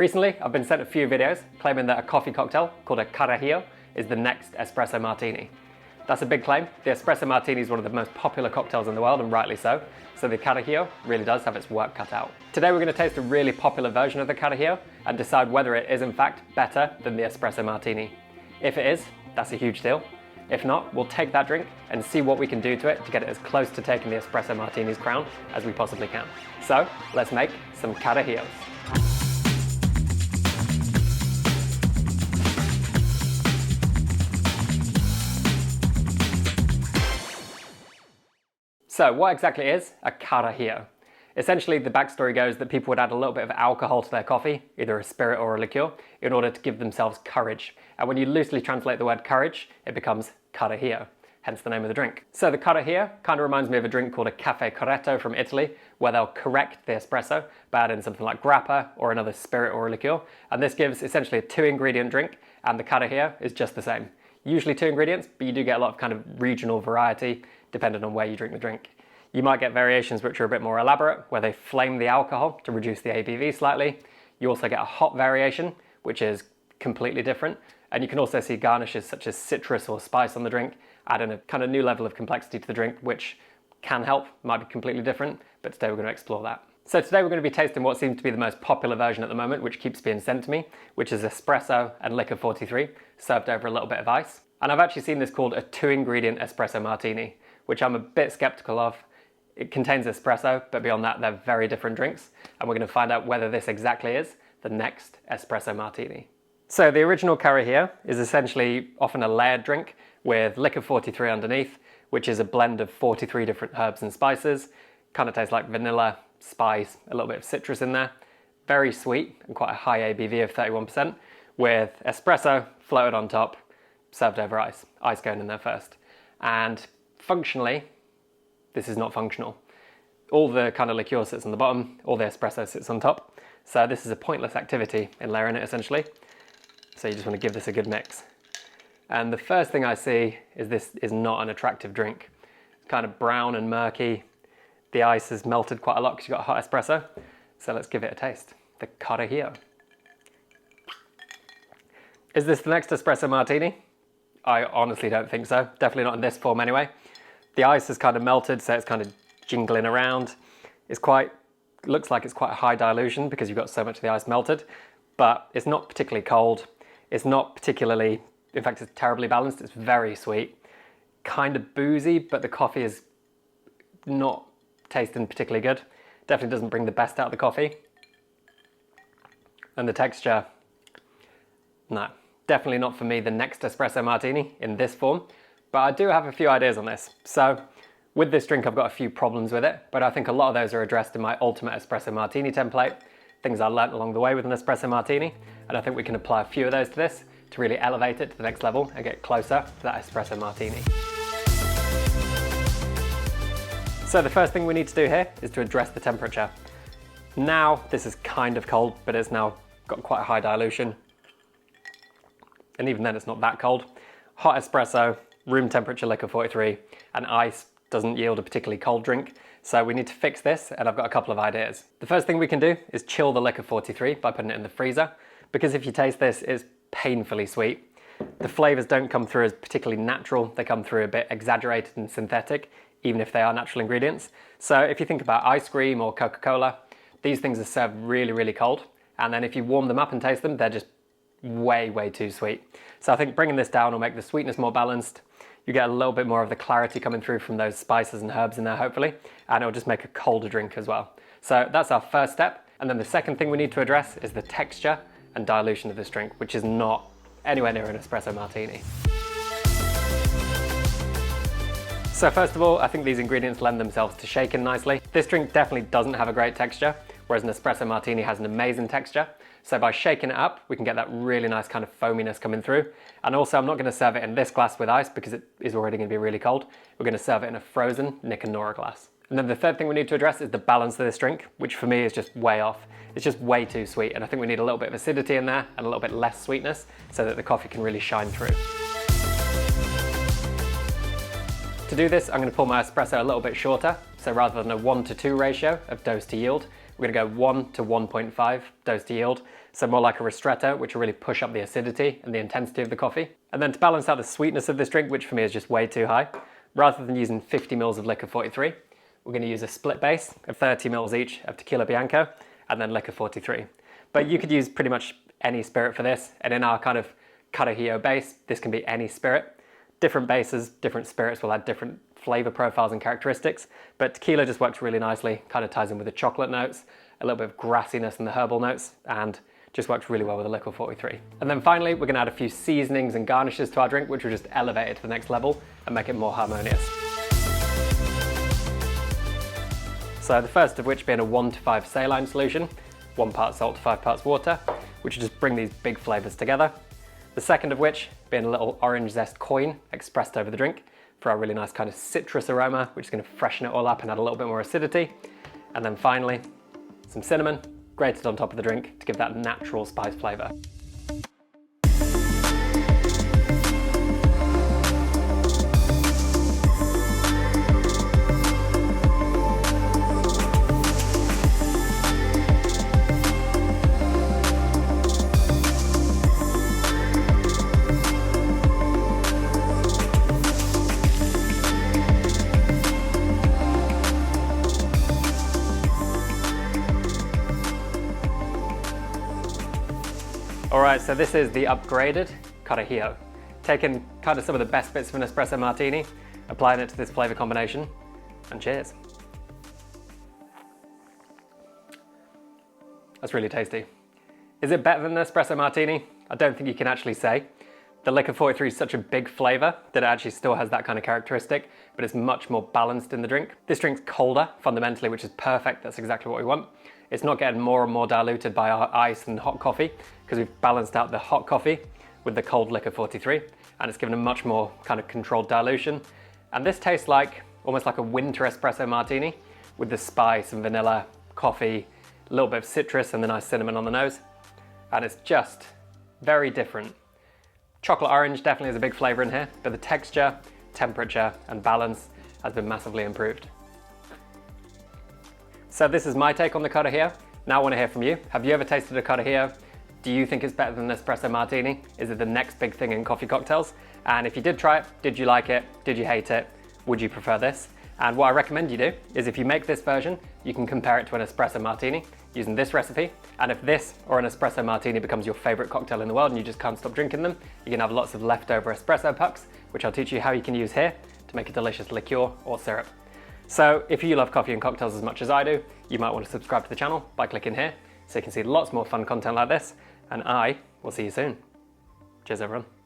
Recently, I've been sent a few videos claiming that a coffee cocktail called a Carajillo is the next espresso martini. That's a big claim. The espresso martini is one of the most popular cocktails in the world, and rightly so. So the Carajillo really does have its work cut out. Today we're going to taste a really popular version of the Carajillo and decide whether it is in fact better than the espresso martini. If it is, that's a huge deal. If not, we'll take that drink and see what we can do to it to get it as close to taking the espresso martini's crown as we possibly can. So let's make some Carajillos. So what exactly is a Carajillo? Essentially, the backstory goes that people would add a little bit of alcohol to their coffee, either a spirit or a liqueur, in order to give themselves courage. And when you loosely translate the word courage, it becomes Carajillo, hence the name of the drink. So the Carajillo kind of reminds me of a drink called a caffè corretto from Italy, where they'll correct the espresso by adding something like grappa or another spirit or a liqueur. And this gives essentially a 2-ingredient drink, and the Carajillo is just the same. Usually 2 ingredients, but you do get a lot of kind of regional variety depending on where you drink the drink. You might get variations which are a bit more elaborate, where they flame the alcohol to reduce the ABV slightly. You also get a hop variation, which is completely different. And you can also see garnishes such as citrus or spice on the drink, adding a kind of new level of complexity to the drink, which can help, might be completely different, but today we're going to explore that. So today we're going to be tasting what seems to be the most popular version at the moment, which keeps being sent to me, which is espresso and liquor 43, served over a little bit of ice. And I've actually seen this called a 2-ingredient espresso martini, which I'm a bit skeptical of. It contains espresso, but beyond that, they're very different drinks. And we're going to find out whether this exactly is the next espresso martini. So the original Carajillo is essentially often a layered drink with liquor 43 underneath, which is a blend of 43 different herbs and spices. Kind of tastes like vanilla, spice, a little bit of citrus in there. Very sweet and quite a high ABV of 31%, with espresso floated on top, served over ice. Ice going in there first. And functionally, this is not functional. All the kind of liqueur sits on the bottom, all the espresso sits on top. So this is a pointless activity in layering it essentially. So you just want to give this a good mix. And the first thing I see is this is not an attractive drink. It's kind of brown and murky. The ice has melted quite a lot because you've got a hot espresso. So let's give it a taste. The Carajillo. Is this the next espresso martini? I honestly don't think so. Definitely not in this form anyway. The ice has kind of melted, so it's kind of jingling around. Looks like it's quite a high dilution because you've got so much of the ice melted, but it's not particularly cold. It's not particularly, in fact, it's terribly balanced. It's very sweet, kind of boozy, but the coffee is not tasting particularly good. Definitely doesn't bring the best out of the coffee. And the texture, no, definitely not for me the next espresso martini in this form. But I do have a few ideas on this. So with this drink, I've got a few problems with it, but I think a lot of those are addressed in my ultimate espresso martini template, things I learnt along the way with an espresso martini. And I think we can apply a few of those to this to really elevate it to the next level and get closer to that espresso martini. So the first thing we need to do here is to address the temperature. Now this is kind of cold, but it's now got quite a high dilution. And even then it's not that cold. Hot espresso, room temperature liquor 43, and ice doesn't yield a particularly cold drink. So we need to fix this, and I've got a couple of ideas. The first thing we can do is chill the liquor 43 by putting it in the freezer, because if you taste this, it's painfully sweet. The flavors don't come through as particularly natural. They come through a bit exaggerated and synthetic, even if they are natural ingredients. So if you think about ice cream or Coca-Cola, these things are served really, really cold. And then if you warm them up and taste them, they're just way, way too sweet. So I think bringing this down will make the sweetness more balanced. You get a little bit more of the clarity coming through from those spices and herbs in there, hopefully, and it'll just make a colder drink as well. So that's our first step. And then the second thing we need to address is the texture and dilution of this drink, which is not anywhere near an espresso martini. So first of all, I think these ingredients lend themselves to shaking nicely. This drink definitely doesn't have a great texture, whereas an espresso martini has an amazing texture. So by shaking it up, we can get that really nice kind of foaminess coming through. And also, I'm not going to serve it in this glass with ice because it is already going to be really cold. We're going to serve it in a frozen Nick and Nora glass. And then the third thing we need to address is the balance of this drink, which for me is just way off. It's just way too sweet, and I think we need a little bit of acidity in there and a little bit less sweetness so that the coffee can really shine through. To do this, I'm going to pour my espresso a little bit shorter. So rather than a 1:2 ratio of dose to yield, we're going to go 1 to 1.5 dose to yield, so more like a ristretto, which will really push up the acidity and the intensity of the coffee. And then to balance out the sweetness of this drink, which for me is just way too high, rather than using 50 mils of Licor 43, we're going to use a split base of 30 mils each of Tequila Bianco and then Licor 43. But you could use pretty much any spirit for this, and in our kind of Carajillo base, this can be any spirit. Different bases, different spirits will add different flavor profiles and characteristics, but tequila just works really nicely, kind of ties in with the chocolate notes, a little bit of grassiness and the herbal notes, and just works really well with the Licor 43. And then finally, we're gonna add a few seasonings and garnishes to our drink, which will just elevate it to the next level and make it more harmonious. So the first of which being a 1 to 5 saline solution, 1 part salt to 5 parts water, which will just bring these big flavors together. The second of which being a little orange zest coin expressed over the drink for our really nice kind of citrus aroma, which is going to freshen it all up and add a little bit more acidity. And then finally, some cinnamon grated on top of the drink to give that natural spice flavor. Alright, so this is the upgraded Carajillo. Taking kind of some of the best bits of an espresso martini, applying it to this flavor combination, and cheers. That's really tasty. Is it better than an espresso martini? I don't think you can actually say. The Licor 43 is such a big flavor that it actually still has that kind of characteristic, but it's much more balanced in the drink. This drink's colder, fundamentally, which is perfect. That's exactly what we want. It's not getting more and more diluted by our ice and hot coffee, because we've balanced out the hot coffee with the cold Licor 43, and it's given a much more kind of controlled dilution. And this tastes like, almost like a winter espresso martini, with the spice and vanilla, coffee, a little bit of citrus and the nice cinnamon on the nose. And it's just very different. Chocolate orange definitely is a big flavor in here, but the texture, temperature, and balance has been massively improved. So this is my take on the Carajillo. Now I want to hear from you. Have you ever tasted a Carajillo? Do you think it's better than an espresso martini? Is it the next big thing in coffee cocktails? And if you did try it, did you like it? Did you hate it? Would you prefer this? And what I recommend you do is if you make this version, you can compare it to an espresso martini using this recipe. And if this or an espresso martini becomes your favorite cocktail in the world and you just can't stop drinking them, you can have lots of leftover espresso pucks, which I'll teach you how you can use here to make a delicious liqueur or syrup. So if you love coffee and cocktails as much as I do, you might want to subscribe to the channel by clicking here so you can see lots more fun content like this, and I will see you soon. Cheers everyone.